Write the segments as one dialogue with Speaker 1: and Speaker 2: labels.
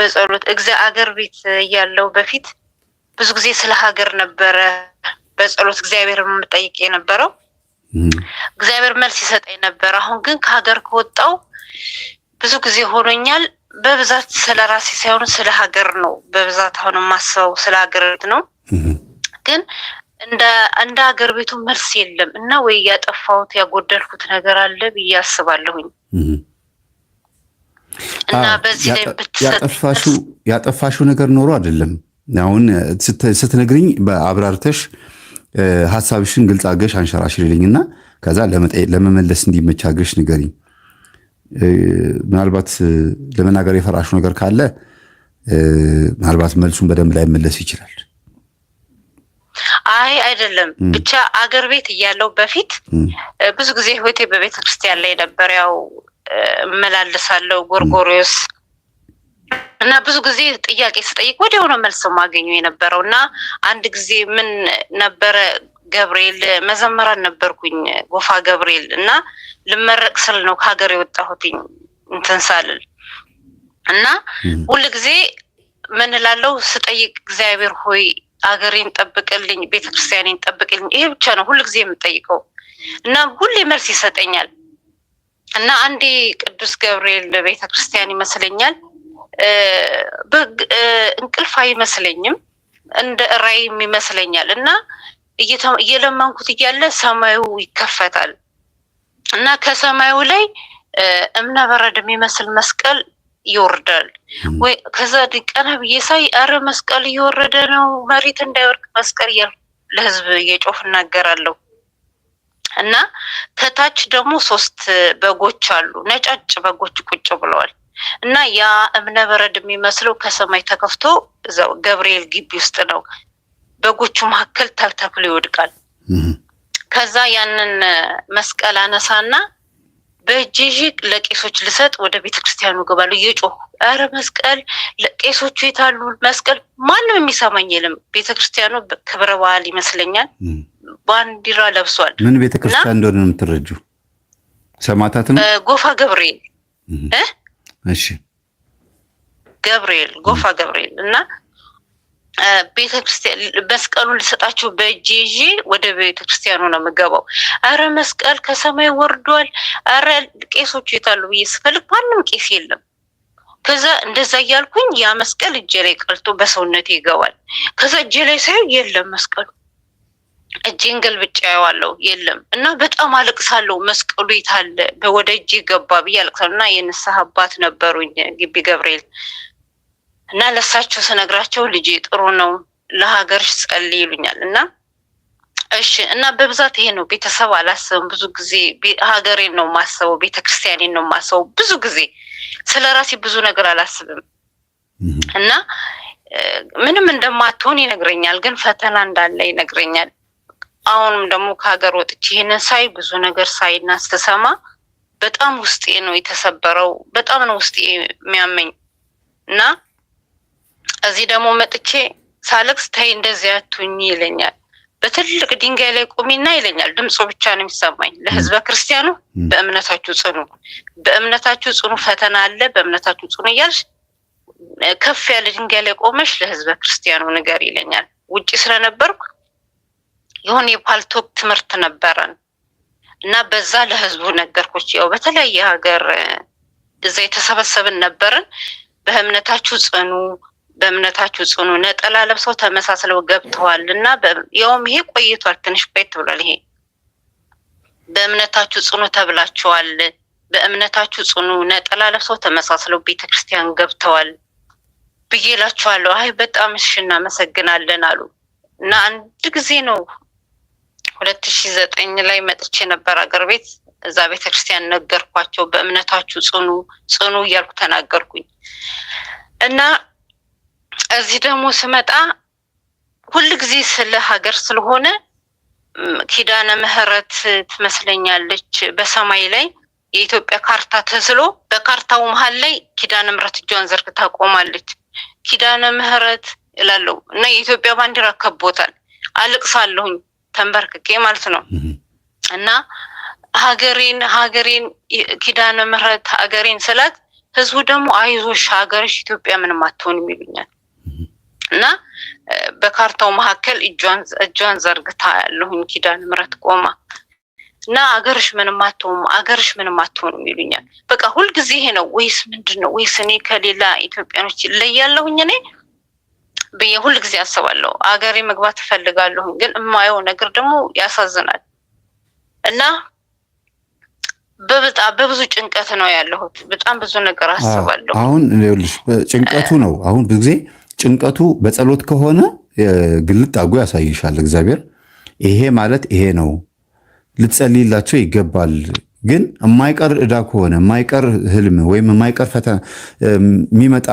Speaker 1: በጸሎት አገር ቤት ያለው በፊት ብዙ ጊዜ ስለ ሀገር ነበረ በጸሎት እግዚአብሔር መጠየቅ የነበረው እግዚአብሔር መልስ ይሰጠኝ ነበር። አሁን ግን ከሀገር ከወጣው ብዙ ጊዜ ሆኖኛል። በብዛት ስለ ራሴ ሳይሆን ስለ ሀገር ነው በብዛት አሁን ማስበው ስለ ሀገር ነው። ግን እንደ ሀገር ቤቱ መልስ የለም እና ወይ ያጠፋሁት ያጎደልኩት ነገር አለ ብዬ አስባለሁኝ። እና በዚህ ላይ
Speaker 2: ያጠፋሹ ነገር ኖሮ አይደለም። አሁን ስትነግሪኝ በአብራርተሽ ሐሳብሽን ግልጽ አድርገሽ አንሸራሽልኝና ከዛ ለመመለስ እንዲመች አድርገሽ ንገሪኝ። ምናልባት ለመናገር የፈራሹ ነገር ካለ ምናልባት መልሱን በደንብ ላይ መለስ ይችላል።
Speaker 1: አይ አይደለም፣ ብቻ አገር ቤት እያለው በፊት ብዙ ጊዜ ህይወቴ በቤተክርስቲያን ላይ ነበር። ያው መላለሳለው ጎርጎሪዮስ እና ብዙ ጊዜ ጥያቄ ስጠይቅ ወዲያው ነው መልስ ማገኘው የነበረው። እና አንድ ጊዜ ምን ነበረ ገብርኤል መዘመራን ነበርኩኝ ጎፋ ገብርኤል እና ልመረቅ ስል ነው ከሀገር የወጣሁትኝ እንትን ሳልል እና ሁሉ ጊዜ ምን እላለሁ ስጠይቅ እግዚአብሔር ሆይ አገሬን ጠብቅልኝ፣ ቤተክርስቲያኔን ጠብቅልኝ። ይሄ ብቻ ነው ሁሉ ጊዜ የምጠይቀው እና ሁሌ መልስ ይሰጠኛል። እና አንዴ ቅዱስ ገብርኤል ቤተክርስቲያን ይመስለኛል እንቅልፍ አይመስለኝም እንደ ራእይም ይመስለኛል እና እየለመንኩት እያለ ሰማዩ ይከፈታል እና ከሰማዩ ላይ እምነበረድ የሚመስል መስቀል ይወርዳል። ወይ ከዛ ቀና ብዬ ሳይ አረ መስቀል እየወረደ ነው መሬት እንዳይወርቅ መስቀል ለህዝብ እየጮህ እናገራለሁ። እና ከታች ደግሞ 3 በጎች አሉ፣ ነጫጭ በጎች ቁጭ ብለዋል። እና ያ እምነበረድ የሚመስለው ከሰማይ ተከፍቶ እዛው ገብርኤል ግቢ ውስጥ ነው። በጎቹ መካከል ተክሎ ይወድቃል። ከዛ ያንን መስቀል አነሳና በእጄ ለቄሶች ልሰጥ ወደ ቤተክርስቲያኑ ገባለሁ እየጮሁ አረ መስቀል ለቄሶቹ የታሉ መስቀል? ማንም የሚሰማኝ የለም። ቤተክርስቲያኑ ክብረ በዓል ይመስለኛል ባንዲራ ለብሷል።
Speaker 2: ምን ቤተክርስቲያን እንደሆነ ነው የምትረጂው? ሰማዕታት ነው?
Speaker 1: ጎፋ ገብርኤል
Speaker 2: እሺ
Speaker 1: ገብርኤል ጎፋ ገብርኤል እና ቤተክርስቲያን መስቀሉን ልሰጣቸው በእጄ ይዤ ወደ ቤተክርስቲያኑ ነው የምገባው። አረ መስቀል ከሰማይ ወርዷል፣ አረ ቄሶቹ የታሉ ብዬ ስፈልግ ማንም ቄስ የለም። ከዛ እንደዛ እያልኩኝ ያ መስቀል እጄ ላይ ቀልጦ በሰውነቴ ይገባል። ከዛ እጄ ላይ ሳይሆን የለም መስቀሉ። እጄን ገልብጬ አየዋለሁ የለም። እና በጣም አለቅሳለሁ። መስቀሉ የታለ ወደ እጄ ገባ ብዬ አለቅሳለሁ። እና የንስሐ አባት ነበሩኝ ግቢ ገብርኤል እና ለሳቸው ስነግራቸው ልጄ ጥሩ ነው ለሀገርሽ ጸልይ ይሉኛል። እና እሺ እና በብዛት ይሄ ነው። ቤተሰብ አላስብም ብዙ ጊዜ ሀገሬን ነው ማስበው፣ ቤተክርስቲያኔን ነው ማስበው። ብዙ ጊዜ ስለራሴ ብዙ ነገር አላስብም። እና ምንም እንደማትሆን ይነግረኛል፣ ግን ፈተና እንዳለ ይነግረኛል። አሁንም ደግሞ ከሀገር ወጥቼ ይሄንን ሳይ ብዙ ነገር ሳይና ስትሰማ በጣም ውስጤ ነው የተሰበረው። በጣም ነው ውስጤ የሚያመኝ። እና እዚህ ደግሞ መጥቼ ሳለቅስ ታይ እንደዚህ አትሁኝ ይለኛል። በትልቅ ድንጋይ ላይ ቁሚና ይለኛል። ድምፁ ብቻ ነው የሚሰማኝ። ለህዝበ ክርስቲያኑ በእምነታችሁ ጽኑ፣ በእምነታችሁ ጽኑ፣ ፈተና አለ፣ በእምነታችሁ ጽኑ እያልሽ ከፍ ያለ ድንጋይ ላይ ቆመሽ ለህዝበ ክርስቲያኑ ንገር ይለኛል። ውጪ ስለነበርኩ የሆነ የፓልቶክ ትምህርት ነበረን እና በዛ ለህዝቡ ነገርኩት። ያው በተለያየ ሀገር እዛ የተሰበሰብን ነበርን። በእምነታችሁ ጽኑ፣ በእምነታችሁ ጽኑ። ነጠላ ለብሰው ተመሳስለው ገብተዋል እና ያውም ይሄ ቆይቷል፣ ትንሽ ቆይት ብሏል። ይሄ በእምነታችሁ ጽኑ ተብላችኋል፣ በእምነታችሁ ጽኑ፣ ነጠላ ለብሰው ተመሳስለው ቤተክርስቲያን ገብተዋል ብዬ እላችኋለሁ። አይ በጣም እሺ እናመሰግናለን አሉ። እና አንድ ጊዜ ነው 2009 ላይ መጥቼ ነበር አገር ቤት። እዛ ቤተክርስቲያን ነገርኳቸው። በእምነታችሁ ጽኑ ጽኑ እያልኩ ተናገርኩኝ። እና እዚህ ደግሞ ስመጣ ሁሉ ጊዜ ስለ ሀገር ስለሆነ ኪዳነ ምህረት ትመስለኛለች በሰማይ ላይ የኢትዮጵያ ካርታ ተስሎ በካርታው መሃል ላይ ኪዳነ ምህረት እጇን ዘርግታ ቆማለች። ኪዳነ ምህረት እላለሁ እና የኢትዮጵያ ባንዲራ ከቦታል። አልቅሳለሁኝ ተንበርክኬ ማለት ነው። እና ሀገሬን ኪዳነ ምህረት ሀገሬን ስላት ህዝቡ ደግሞ አይዞሽ ሀገርሽ ኢትዮጵያ ምንም አትሆንም ይሉኛል። እና በካርታው መካከል እጇን ዘርግታ ያለሁኝ ኪዳነ ምሕረት ቆማ እና አገርሽ ምንም አትሆንም ይሉኛል። በቃ ሁልጊዜ ይሄ ነው ወይስ ምንድነው? ወይስ እኔ ከሌላ ኢትዮጵያኖች ለያለሁኝ እኔ በየ ሁልጊዜ አስባለሁ። አገሬ መግባት እፈልጋለሁ፣ ግን የማየው ነገር ደግሞ ያሳዝናል። እና በብዙ ጭንቀት ነው ያለሁት። በጣም ብዙ ነገር አስባለሁ።
Speaker 2: አሁን ይኸውልሽ ጭንቀቱ ነው። አሁን ብዙ ጊዜ ጭንቀቱ በጸሎት ከሆነ ግልጥ አድርጎ ያሳይሻል እግዚአብሔር። ይሄ ማለት ይሄ ነው፣ ልትጸልይላቸው ይገባል። ግን የማይቀር ዕዳ ከሆነ የማይቀር ህልም ወይም የማይቀር ፈተና የሚመጣ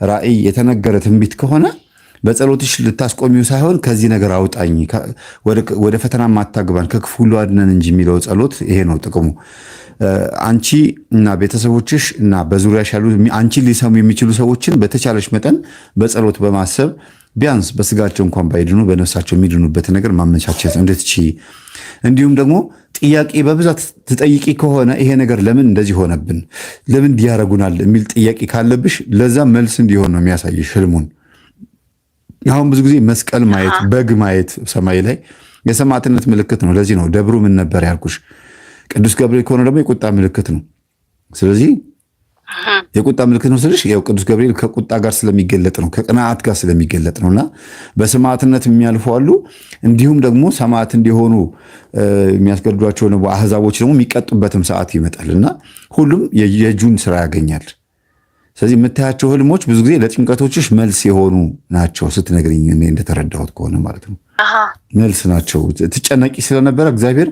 Speaker 2: ራእይ የተነገረ ትንቢት ከሆነ በጸሎትሽ ልታስቆሚው ሳይሆን ከዚህ ነገር አውጣኝ፣ ወደ ፈተና ማታግባን፣ ከክፉ ሁሉ አድነን እንጂ የሚለው ጸሎት ይሄ ነው ጥቅሙ። አንቺ እና ቤተሰቦችሽ እና በዙሪያሽ ያሉ አንቺን ሊሰሙ የሚችሉ ሰዎችን በተቻለሽ መጠን በጸሎት በማሰብ ቢያንስ በስጋቸው እንኳን ባይድኑ በነፍሳቸው የሚድኑበትን ነገር ማመቻቸት እንድትችይ፣ እንዲሁም ደግሞ ጥያቄ በብዛት ትጠይቂ ከሆነ ይሄ ነገር ለምን እንደዚህ ሆነብን፣ ለምን እንዲያረጉናል የሚል ጥያቄ ካለብሽ ለዛ መልስ እንዲሆን ነው የሚያሳይሽ ህልሙን። አሁን ብዙ ጊዜ መስቀል ማየት፣ በግ ማየት ሰማይ ላይ የሰማዕትነት ምልክት ነው። ለዚህ ነው ደብሩ ምን ነበር ያልኩሽ። ቅዱስ ገብርኤል ከሆነ ደግሞ የቁጣ ምልክት ነው። ስለዚህ የቁጣ ምልክት ነው ስልሽ ያው ቅዱስ ገብርኤል ከቁጣ ጋር ስለሚገለጥ ነው፣ ከቅንዓት ጋር ስለሚገለጥ ነውና በሰማዕትነት የሚያልፉ አሉ። እንዲሁም ደግሞ ሰማዕት እንዲሆኑ የሚያስገድዷቸው ነው አህዛቦች ደግሞ የሚቀጡበትም ሰዓት ይመጣልና ሁሉም የእጁን ስራ ያገኛል። ስለዚህ የምታያቸው ህልሞች ብዙ ጊዜ ለጭንቀቶችሽ መልስ የሆኑ ናቸው። ስትነግሪኝ እኔ እንደተረዳሁት ከሆነ ማለት ነው መልስ ናቸው። ትጨነቂ ስለነበረ እግዚአብሔር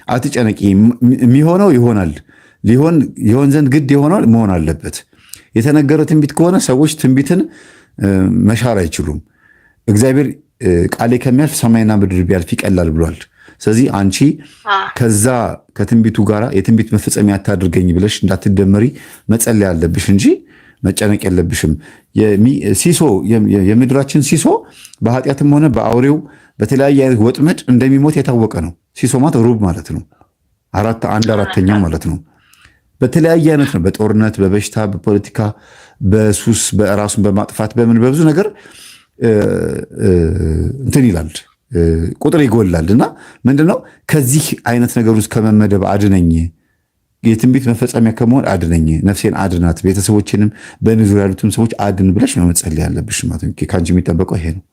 Speaker 2: አትጨነቂ፣ የሚሆነው ይሆናል፣ ሊሆን ዘንድ ግድ የሆነው መሆን አለበት። የተነገረ ትንቢት ከሆነ ሰዎች ትንቢትን መሻር አይችሉም። እግዚአብሔር ቃሌ ከሚያልፍ ሰማይና ምድር ቢያልፍ ይቀላል ብሏል። ስለዚህ አንቺ ከዛ ከትንቢቱ ጋር የትንቢት መፈጸሚያ አታድርገኝ ብለሽ እንዳትደመሪ መጸለይ አለብሽ እንጂ መጨነቅ የለብሽም። ሲሶ የምድራችን ሲሶ በኃጢአትም ሆነ በአውሬው በተለያየ አይነት ወጥመድ እንደሚሞት የታወቀ ነው። ሲሶ ማለት ሩብ ማለት ነው። አንድ አራተኛው ማለት ነው። በተለያየ አይነት ነው። በጦርነት፣ በበሽታ፣ በፖለቲካ፣ በሱስ፣ በራሱን በማጥፋት በምን በብዙ ነገር እንትን ይላል፣ ቁጥር ይጎላል። እና ምንድነው ከዚህ አይነት ነገር ውስጥ ከመመደብ አድነኝ፣ የትንቢት መፈጸሚያ ከመሆን አድነኝ፣ ነፍሴን አድናት፣ ቤተሰቦችንም በእኔ ዙሪያ ያሉትን ሰዎች አድን ብለሽ ነው መጸለይ ያለብሽ ማለት ነው። ከአንቺ የሚጠበቀው ይሄ ነው።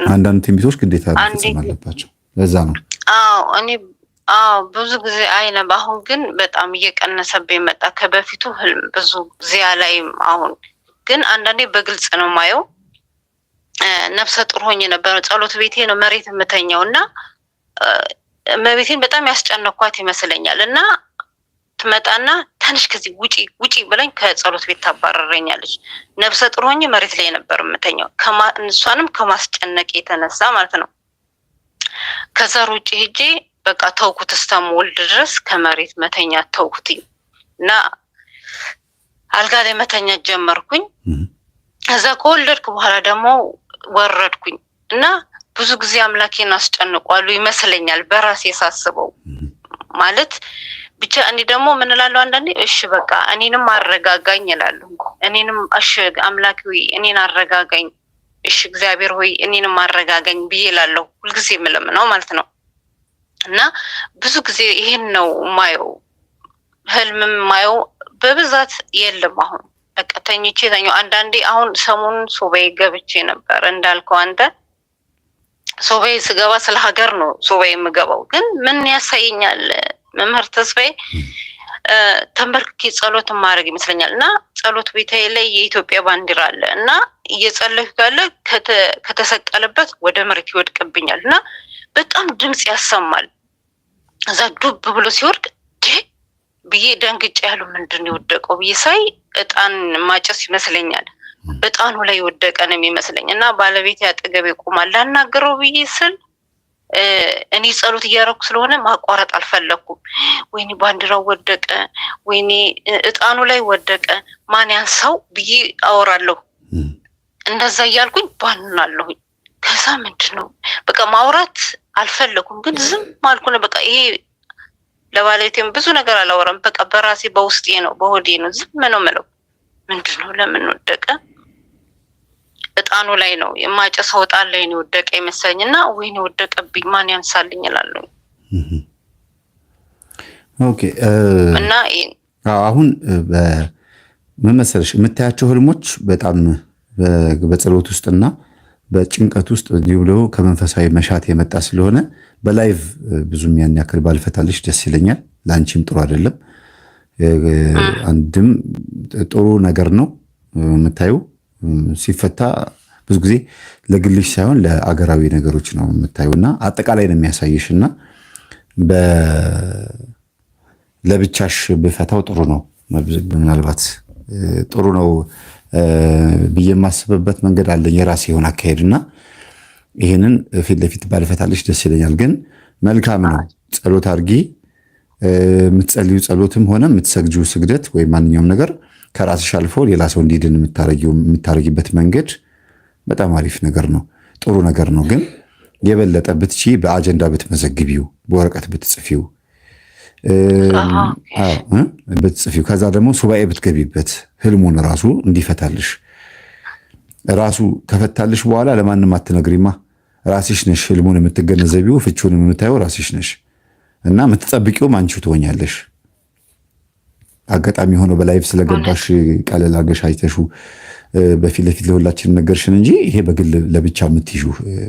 Speaker 2: አንዳንድ ትንቢቶች ግዴታ መፈጸም አለባቸው። ለዛ ነው
Speaker 1: ብዙ ጊዜ አይነብ። አሁን ግን በጣም እየቀነሰብኝ መጣ። ከበፊቱ ህልም ብዙ ዚያ ላይም አሁን ግን አንዳንዴ በግልጽ ነው ማየው። ነፍሰ ጡር ሆኜ ነበር። ጸሎት ቤቴ ነው መሬት የምተኛው እና እመቤቴን በጣም ያስጨነኳት ይመስለኛል። እና ትመጣና ትንሽ ከዚህ ውጪ ብለኝ ከጸሎት ቤት ታባረረኛለች። ነፍሰ ጡር ሆኜ መሬት ላይ ነበር የምተኛው፣ እሷንም ከማስጨነቅ የተነሳ ማለት ነው። ከዛ ውጪ ሄጄ በቃ ተውኩት፣ እስከምወልድ ድረስ ከመሬት መተኛት ተውኩትኝ እና አልጋ ላይ መተኛት ጀመርኩኝ። ከዛ ከወለድኩ በኋላ ደግሞ ወረድኩኝ እና ብዙ ጊዜ አምላኬን አስጨንቋሉ ይመስለኛል በራሴ ሳስበው። ማለት ብቻ እኔ ደግሞ ምን እላለሁ አንዳንዴ እሺ በቃ እኔንም አረጋጋኝ እላለሁ። እኔንም እሺ አምላኬ ሆይ እኔን አረጋጋኝ፣ እሺ እግዚአብሔር ሆይ እኔንም አረጋጋኝ ብዬ እላለሁ። ሁልጊዜ የምለምነው ማለት ነው። እና ብዙ ጊዜ ይሄን ነው ማየው፣ ህልምም ማየው በብዛት የለም። አሁን በቃ ተኝቼ አንዳንዴ አሁን ሰሞኑን ሱባኤ ገብቼ ነበር እንዳልከው አንተ። ሱባኤ ስገባ ስለ ሀገር ነው ሱባኤ የምገባው፣ ግን ምን ያሳየኛል መምህር ተስፋዬ ተንበርክኬ ጸሎት ማድረግ ይመስለኛል። እና ጸሎት ቤቴ ላይ የኢትዮጵያ ባንዲራ አለ እና እየጸለይኩ ካለ ከተሰቀለበት ወደ መሬት ይወድቅብኛል እና በጣም ድምጽ ያሰማል። እዛ ዱብ ብሎ ሲወድቅ ብዬ ደንግጬ ያለው ምንድን ነው የወደቀው ብዬ ሳይ እጣን ማጨስ ይመስለኛል። እጣኑ ላይ ወደቀ ነው የሚመስለኝ እና ባለቤቴ አጠገቤ ቆማል። ላናገረው ብዬ ስል እኔ ጸሎት እያደረኩ ስለሆነ ማቋረጥ አልፈለኩም። ወይኔ ባንዲራው ወደቀ፣ ወይኔ እጣኑ ላይ ወደቀ፣ ማን ያንሳው ብዬ አወራለሁ። እንደዛ እያልኩኝ ባንናለሁኝ። ከዛ ምንድን ነው በቃ ማውራት አልፈለኩም፣ ግን ዝም አልኩ ነው። በቃ ይሄ ለባለቤቴም ብዙ ነገር አላወራም። በቃ በራሴ በውስጤ ነው በሆዴ ነው ዝም ነው የምለው። ምንድነው ለምን ወደቀ? እጣኑ ላይ ነው የማጨሰው እጣን ላይ ነው ወደቀ ይመስለኝና ወይኔ ወደቀብኝ ማን ያንሳልኝ እላለሁ።
Speaker 2: ኦኬ እና አሁን ምን መሰለሽ የምታያቸው ህልሞች በጣም በጸሎት ውስጥና በጭንቀት ውስጥ እንዲሁም ደግሞ ከመንፈሳዊ መሻት የመጣ ስለሆነ በላይቭ ብዙም ያን ያክል ባልፈታልሽ ደስ ይለኛል። ለአንቺም ጥሩ አይደለም። አንድም ጥሩ ነገር ነው የምታዩ ሲፈታ ብዙ ጊዜ ለግልሽ ሳይሆን ለአገራዊ ነገሮች ነው የምታዩና አጠቃላይ ነው የሚያሳይሽና ለብቻሽ ብፈታው ጥሩ ነው። ምናልባት ጥሩ ነው ብዬ የማስብበት መንገድ አለኝ የራሴ የሆነ አካሄድና ይሄንን ፊት ለፊት ባልፈታልሽ ደስ ይለኛል። ግን መልካም ነው። ጸሎት አድርጊ። የምትጸልዩ ጸሎትም ሆነ የምትሰግጂው ስግደት ወይም ማንኛውም ነገር ከራስሽ አልፎ ሌላ ሰው እንዲድን የምታረጊበት መንገድ በጣም አሪፍ ነገር ነው፣ ጥሩ ነገር ነው። ግን የበለጠ ብትቺ በአጀንዳ ብትመዘግቢው፣ በወረቀት ብትጽፊው ከዛ ደግሞ ሱባኤ ብትገቢበት ህልሙን ራሱ እንዲፈታልሽ ራሱ ከፈታልሽ በኋላ ለማንም አትነግሪማ። ራስሽ ነሽ ህልሙን የምትገነዘቢው፣ ፍቺውን የምታየው ራስሽ ነሽ እና የምትጠብቂውም አንቺው ትሆኛለሽ። አጋጣሚ ሆኖ በላይቭ ስለገባሽ ቀለል አድርገሽ አይተሹ በፊት ለፊት ለሁላችንም ነገርሽን እንጂ ይሄ በግል ለብቻ የምትይዡ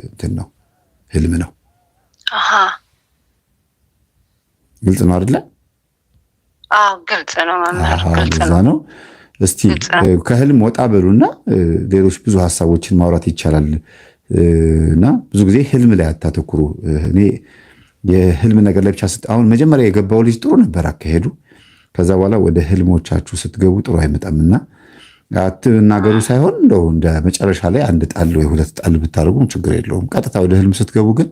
Speaker 2: እንትን ነው፣ ህልም ነው። ግልጽ ነው አይደለ?
Speaker 1: ግልጽ ነው መምህር፣ ግልጽ
Speaker 2: ነው። እስቲ ከህልም ወጣ በሉና ሌሎች ብዙ ሀሳቦችን ማውራት ይቻላል እና ብዙ ጊዜ ህልም ላይ አታተኩሩ። እኔ የህልም ነገር ላይ ብቻ አሁን መጀመሪያ የገባው ልጅ ጥሩ ነበር አካሄዱ። ከዛ በኋላ ወደ ህልሞቻችሁ ስትገቡ ጥሩ አይመጣምና አትናገሩ ሳይሆን እንደው እንደ መጨረሻ ላይ አንድ ጣል ወይ ሁለት ጣል ብታደርጉም ችግር የለውም። ቀጥታ ወደ ህልም ስትገቡ ግን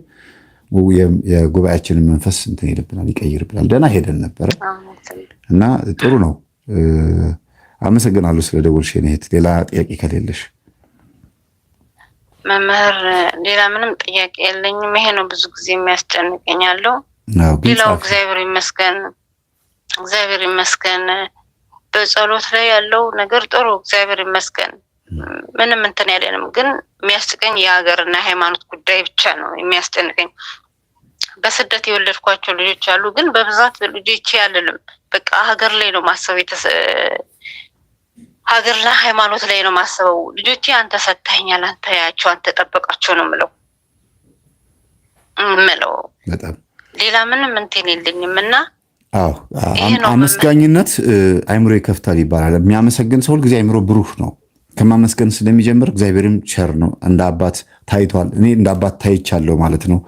Speaker 2: የጉባኤያችንን መንፈስ እንትን ይልብናል፣ ይቀይርብናል። ደህና ሄደን ነበረ እና ጥሩ ነው። አመሰግናለሁ ስለ ደወልሽ የኔ እህት። ሌላ ጥያቄ ከሌለሽ
Speaker 1: መምህር? ሌላ ምንም ጥያቄ የለኝም። ይሄ ነው ብዙ ጊዜ የሚያስጨንቀኝ ያለው። ሌላው እግዚአብሔር ይመስገን፣ እግዚአብሔር ይመስገን። በጸሎት ላይ ያለው ነገር ጥሩ፣ እግዚአብሔር ይመስገን። ምንም እንትን ያለንም፣ ግን የሚያስጨንቀኝ የሀገርና ሃይማኖት ጉዳይ ብቻ ነው የሚያስጨንቀኝ። በስደት የወለድኳቸው ልጆች አሉ፣ ግን በብዛት ልጆቼ ያለንም በቃ ሀገር ላይ ነው ማሰብ፣ ሀገርና ሃይማኖት ላይ ነው ማሰበው። ልጆቼ አንተ ሰጥተኸኛል፣ አንተ ያቸው፣ አንተ ጠበቃቸው ነው ምለው
Speaker 2: በጣም
Speaker 1: ሌላ ምንም እንትን የለኝም። እና
Speaker 2: አመስጋኝነት አይምሮ ይከፍታል ይባላል። የሚያመሰግን ሰው ሁልጊዜ አይምሮ ብሩህ ነው። ከማመስገን ስለሚጀምር እግዚአብሔርም ቸር ነው። እንደ አባት ታይቷል። እኔ እንደ አባት ታይቻለሁ ማለት ነው።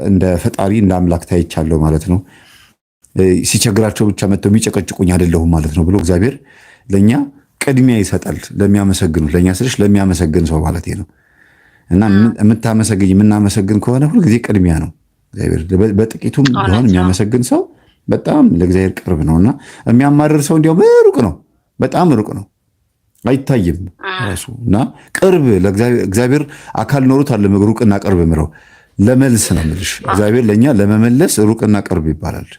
Speaker 2: እንደ ፈጣሪ እንደ አምላክ ታይቻለሁ ማለት ነው። ሲቸግራቸው ብቻ መጥተው የሚጨቀጭቁኝ አይደለሁም ማለት ነው ብሎ እግዚአብሔር ለኛ ቅድሚያ ይሰጣል። ለሚያመሰግኑት፣ ለኛ ስልሽ ለሚያመሰግን ሰው ማለት ነው። እና የምናመሰግን ከሆነ ሁልጊዜ ቅድሚያ ነው እግዚአብሔር። በጥቂቱም ቢሆን የሚያመሰግን ሰው በጣም ለእግዚአብሔር ቅርብ ነውና የሚያማርር ሰው እንዲያውም ሩቅ ነው፣ በጣም ሩቅ ነው፣ አይታይም ራሱ እና ቅርብ ለእግዚአብሔር አካል ኖሩት አለ ሩቅና ቅርብ ምረው ለመልስ ነው የምልሽ። እግዚአብሔር ለኛ ለመመለስ ሩቅና ቅርብ ይባላል።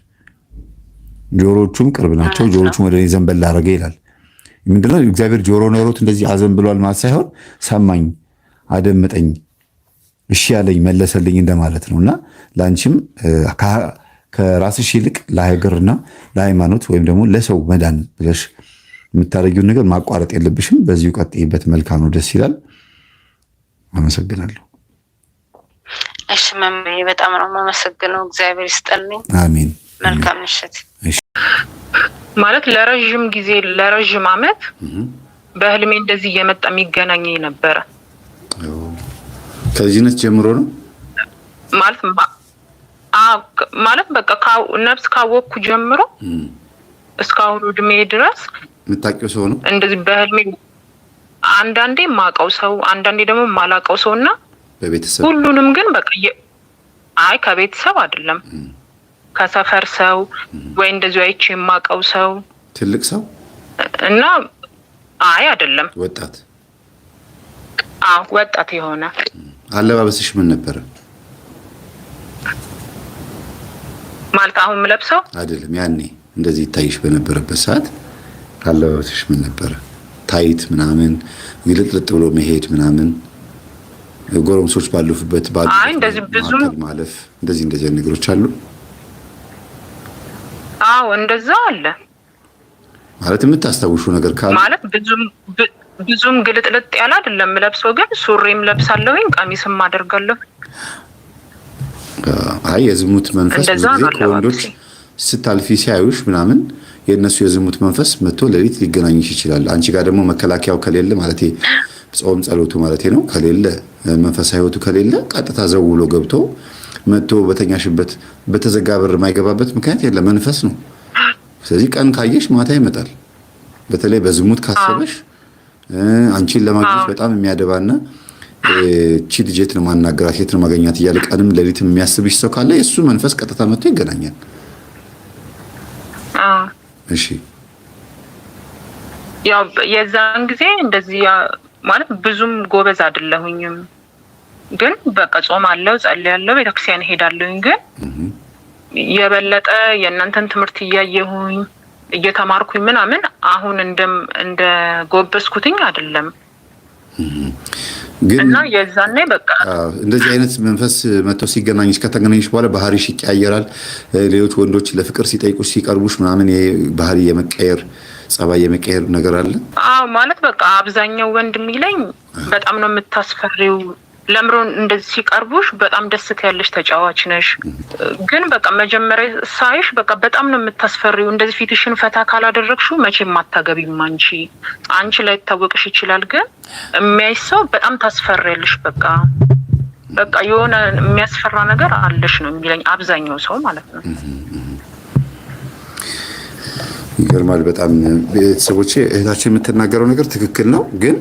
Speaker 2: ጆሮቹም ቅርብ ናቸው፣ ጆሮቹም ወደ እኔ ዘንበል አደረገ ይላል። ምንድነው እግዚአብሔር ጆሮ ኖሮት እንደዚህ አዘን ብሏል ማለት ሳይሆን ሰማኝ፣ አደመጠኝ፣ እሺ ያለኝ፣ መለሰልኝ እንደማለት ነውና ለአንቺም ከራስሽ ይልቅ ለሀገርና ለሃይማኖት ወይም ደግሞ ለሰው መዳን ብለሽ የምታደርጊውን ነገር ማቋረጥ የለብሽም። በዚሁ ቀጥይበት። መልካም ነው፣ ደስ ይላል። አመሰግናለሁ።
Speaker 1: እሺ መምህሬ፣ በጣም ነው የማመሰግነው። እግዚአብሔር ይስጠልኝ።
Speaker 2: አሜን።
Speaker 1: መልካም ምሽት።
Speaker 3: ማለት ለረጅም ጊዜ ለረጅም ዓመት በህልሜ እንደዚህ እየመጣ የሚገናኘኝ ነበረ።
Speaker 2: ከዚህነት ጀምሮ ነው
Speaker 3: ማለት በቃ ነፍስ ካወቅኩ ጀምሮ እስካሁን እድሜ ድረስ
Speaker 2: የምታውቂው ሰው ነው
Speaker 3: እንደዚህ በህልሜ አንዳንዴ የማውቀው ሰው፣ አንዳንዴ ደግሞ የማላውቀው ሰው እና
Speaker 2: በቤተሰብ
Speaker 3: ሁሉንም ግን በቃ አይ ከቤተሰብ አይደለም ከሰፈር ሰው ወይ እንደዚህ አይቼ የማውቀው ሰው፣
Speaker 2: ትልቅ ሰው
Speaker 3: እና አይ አይደለም
Speaker 2: ወጣት
Speaker 3: ወጣት የሆነ።
Speaker 2: አለባበስሽ ምን ነበረ?
Speaker 3: ማለት አሁን የምለብሰው
Speaker 2: አይደለም። ያኔ እንደዚህ ይታይሽ በነበረበት ሰዓት አለባበስሽ ምን ነበረ? ታይት ምናምን ግልጥልጥ ብሎ መሄድ ምናምን ጎረምሶች ባሉበት
Speaker 3: እንደዚህ ብዙ
Speaker 2: ማለፍ እንደዚህ ነገሮች አሉ።
Speaker 3: አዎ እንደዛ አለ
Speaker 2: ማለት የምታስታውሹ ነገር ካለ
Speaker 3: ማለት ብዙም ግልጥልጥ ያለ አይደለም ለብሰው፣ ግን ሱሪም ለብሳለሁኝ ቀሚስም አደርጋለሁ።
Speaker 2: አይ የዝሙት መንፈስ ከወንዶች ስታልፊ ሲያዩሽ ምናምን የእነሱ የዝሙት መንፈስ መጥቶ ሌሊት ሊገናኝሽ ይችላል። አንቺ ጋር ደግሞ መከላከያው ከሌለ ማለት ጾም ጸሎቱ ማለት ነው ከሌለ መንፈሳዊ ህይወቱ ከሌለ ቀጥታ ዘው ብሎ ገብቶ መጥቶ በተኛሽበት በተዘጋ በር የማይገባበት ምክንያት የለም፣ መንፈስ ነው። ስለዚህ ቀን ካየሽ ማታ ይመጣል። በተለይ በዝሙት ካሰበሽ አንቺን ለማግኘት በጣም የሚያደባና እቺ ልጅ የት ነው ማናገራት የት ነው ማገኛት እያለ ቀንም ሌሊትም የሚያስብሽ ሰው ካለ የእሱ መንፈስ ቀጥታ መጥቶ ይገናኛል። እሺ
Speaker 3: ያው የዛን ጊዜ እንደዚህ ማለት ብዙም ጎበዝ አይደለሁኝም፣ ግን በቃ ጾም አለው ጸልያለሁ፣ ቤተክርስቲያን ሄዳለሁኝ። ግን የበለጠ የእናንተን ትምህርት እያየሁኝ እየተማርኩኝ ምናምን አሁን እንደ ጎበዝኩትኝ አይደለም። እና የዛኔ በቃ
Speaker 2: እንደዚህ አይነት መንፈስ መጥቶ ሲገናኝሽ ከተገናኝሽ በኋላ ባህሪሽ ይቀያየራል። ሌሎች ወንዶች ለፍቅር ሲጠይቁሽ ሲቀርቡሽ ምናምን ባህሪ የመቀየር ጸባይ የመቀየር ነገር አለ።
Speaker 3: ማለት በቃ አብዛኛው ወንድ የሚለኝ በጣም ነው የምታስፈሪው፣ ለምሮ እንደዚህ ሲቀርቡሽ በጣም ደስታ ያለሽ ተጫዋች ነሽ፣ ግን በቃ መጀመሪያ ሳይሽ በቃ በጣም ነው የምታስፈሪው። እንደዚህ ፊትሽን ፈታ ካላደረግሽው መቼም አታገቢም። አንቺ ላይ ታወቅሽ ይችላል፣ ግን የሚያይሽ ሰው በጣም ታስፈሪያለሽ። በቃ የሆነ የሚያስፈራ ነገር አለሽ ነው የሚለኝ አብዛኛው ሰው ማለት ነው።
Speaker 2: ይገርማል በጣም ቤተሰቦቼ። እህታችን የምትናገረው ነገር ትክክል ነው፣ ግን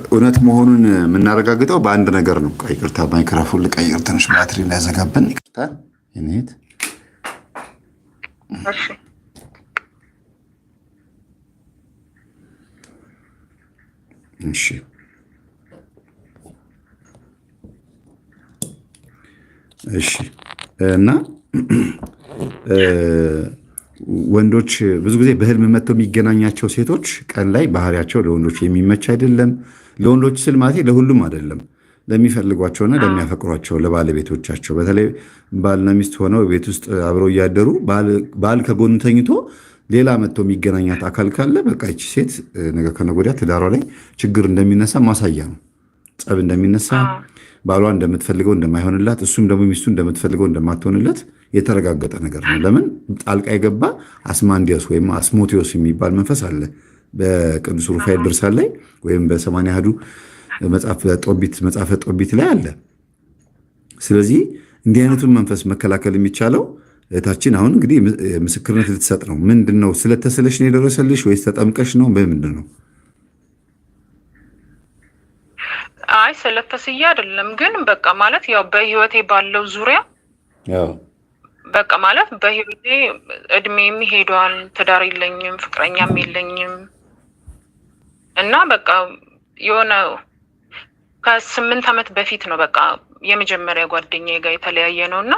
Speaker 2: እውነት መሆኑን የምናረጋግጠው በአንድ ነገር ነው። ይቅርታ ማይክሮፎን ልቀይር ትንሽ ባትሪ እንዳያዘጋብን። ይቅርታ የኔት እሺ እና ወንዶች ብዙ ጊዜ በህልም መጥተው የሚገናኛቸው ሴቶች ቀን ላይ ባህሪያቸው ለወንዶች የሚመች አይደለም። ለወንዶች ስል ማለት ለሁሉም አይደለም፣ ለሚፈልጓቸውና ለሚያፈቅሯቸው ለባለቤቶቻቸው፣ በተለይ ባልና ሚስት ሆነው ቤት ውስጥ አብረው እያደሩ ባል ከጎን ተኝቶ ሌላ መጥቶ የሚገናኛት አካል ካለ በቃ ይቺ ሴት ነገ ከነገ ወዲያ ትዳሯ ላይ ችግር እንደሚነሳ ማሳያ ነው። ጸብ እንደሚነሳ፣ ባሏ እንደምትፈልገው እንደማይሆንላት፣ እሱም ደግሞ ሚስቱ እንደምትፈልገው እንደማትሆንለት የተረጋገጠ ነገር ነው። ለምን ጣልቃ የገባ አስማንዲዮስ ወይም አስሞቴዎስ የሚባል መንፈስ አለ በቅዱስ ሩፋኤል ድርሳን ላይ ወይም በ80 አሐዱ መጽሐፈ ጦቢት ላይ አለ። ስለዚህ እንዲህ አይነቱን መንፈስ መከላከል የሚቻለው እህታችን አሁን እንግዲህ ምስክርነት ልትሰጥ ነው። ምንድን ነው ስለተስለሽ ነው የደረሰልሽ ወይስ ተጠምቀሽ ነው? በምንድን ነው?
Speaker 3: አይ ስለተስያ አይደለም፣ ግን በቃ ማለት ያው በህይወቴ ባለው ዙሪያ በቃ ማለት በህይወቴ እድሜም ሄዷል፣ ትዳር የለኝም፣ ፍቅረኛም የለኝም እና በቃ የሆነ ከ8 ዓመት በፊት ነው በቃ የመጀመሪያ ጓደኛዬ ጋር የተለያየ ነው እና